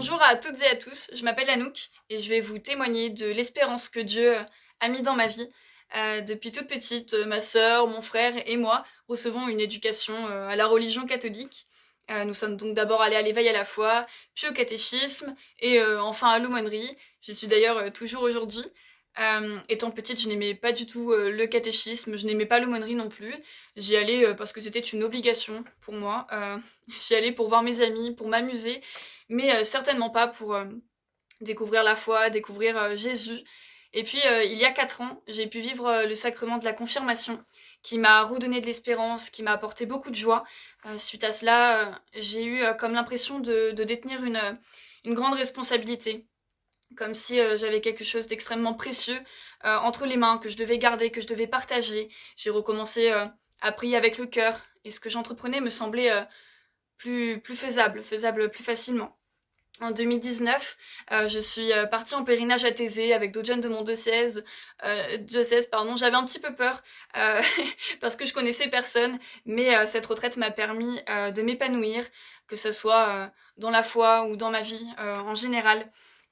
Bonjour à toutes et à tous, je m'appelle Anouk et je vais vous témoigner de l'espérance que Dieu a mis dans ma vie. Depuis toute petite, ma sœur, mon frère et moi recevons une éducation à la religion catholique. Nous sommes donc d'abord allés à l'éveil à la foi, puis au catéchisme et enfin à l'aumônerie. J'y suis d'ailleurs toujours aujourd'hui. Étant petite, je n'aimais pas du tout le catéchisme, je n'aimais pas l'aumônerie non plus. J'y allais parce que c'était une obligation pour moi. J'y allais pour voir mes amis, pour m'amuser, mais certainement pas pour découvrir la foi, découvrir Jésus. Et puis, il y a 4 ans, j'ai pu vivre le sacrement de la confirmation, qui m'a redonné de l'espérance, qui m'a apporté beaucoup de joie. Suite à cela, j'ai eu comme l'impression de détenir une grande responsabilité, comme si j'avais quelque chose d'extrêmement précieux entre les mains, que je devais garder, que je devais partager. J'ai recommencé à prier avec le cœur, et ce que j'entreprenais me semblait plus faisable plus facilement. En 2019, je suis partie en pèlerinage à Thésée avec d'autres jeunes de mon diocèse, pardon. J'avais un petit peu peur euh, parce que je connaissais personne, mais cette retraite m'a permis de m'épanouir, que ce soit dans la foi ou dans ma vie en général.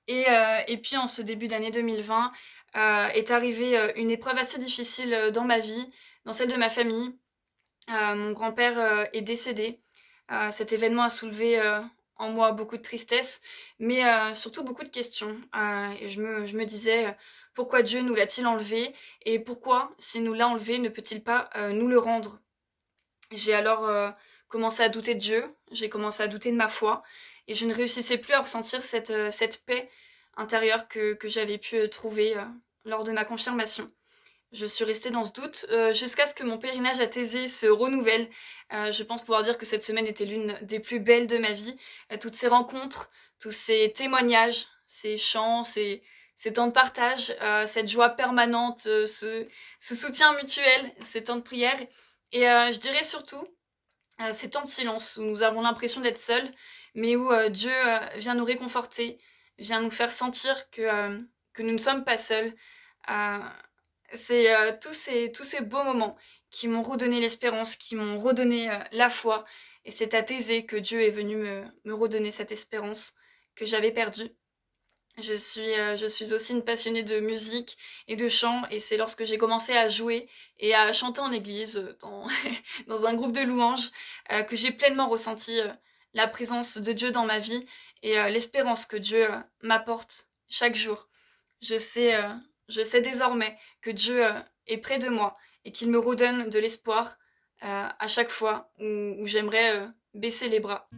Et puis en ce début d'année 2020 est arrivée une épreuve assez difficile dans ma vie, dans celle de ma famille. Mon grand-père est décédé. Cet événement a soulevé en moi beaucoup de tristesse, mais surtout beaucoup de questions. Et je me disais, pourquoi Dieu nous l'a-t-il enlevé? Et pourquoi, s'il nous l'a enlevé, ne peut-il pas nous le rendre? J'ai alors commencé à douter de Dieu, j'ai commencé à douter de ma foi, et je ne réussissais plus à ressentir cette paix intérieure que j'avais pu trouver lors de ma confirmation. Je suis restée dans ce doute jusqu'à ce que mon pèlerinage à Thésée se renouvelle. Je pense pouvoir dire que cette semaine était l'une des plus belles de ma vie. Toutes ces rencontres, tous ces témoignages, ces chants, ces temps de partage, cette joie permanente, ce soutien mutuel, ces temps de prière. Et je dirais surtout ces temps de silence où nous avons l'impression d'être seuls, mais où Dieu vient nous réconforter, vient nous faire sentir que nous ne sommes pas seuls. Euh, c'est tous ces beaux moments qui m'ont redonné l'espérance, qui m'ont redonné la foi. Et c'est à Thésée que Dieu est venu me redonner cette espérance que j'avais perdue. Je suis aussi une passionnée de musique et de chant, et c'est lorsque j'ai commencé à jouer et à chanter en église, dans un groupe de louanges, que j'ai pleinement ressenti la présence de Dieu dans ma vie et l'espérance que Dieu m'apporte chaque jour. Je sais, euh, je sais désormais que Dieu est près de moi et qu'il me redonne de l'espoir à chaque fois où j'aimerais baisser les bras.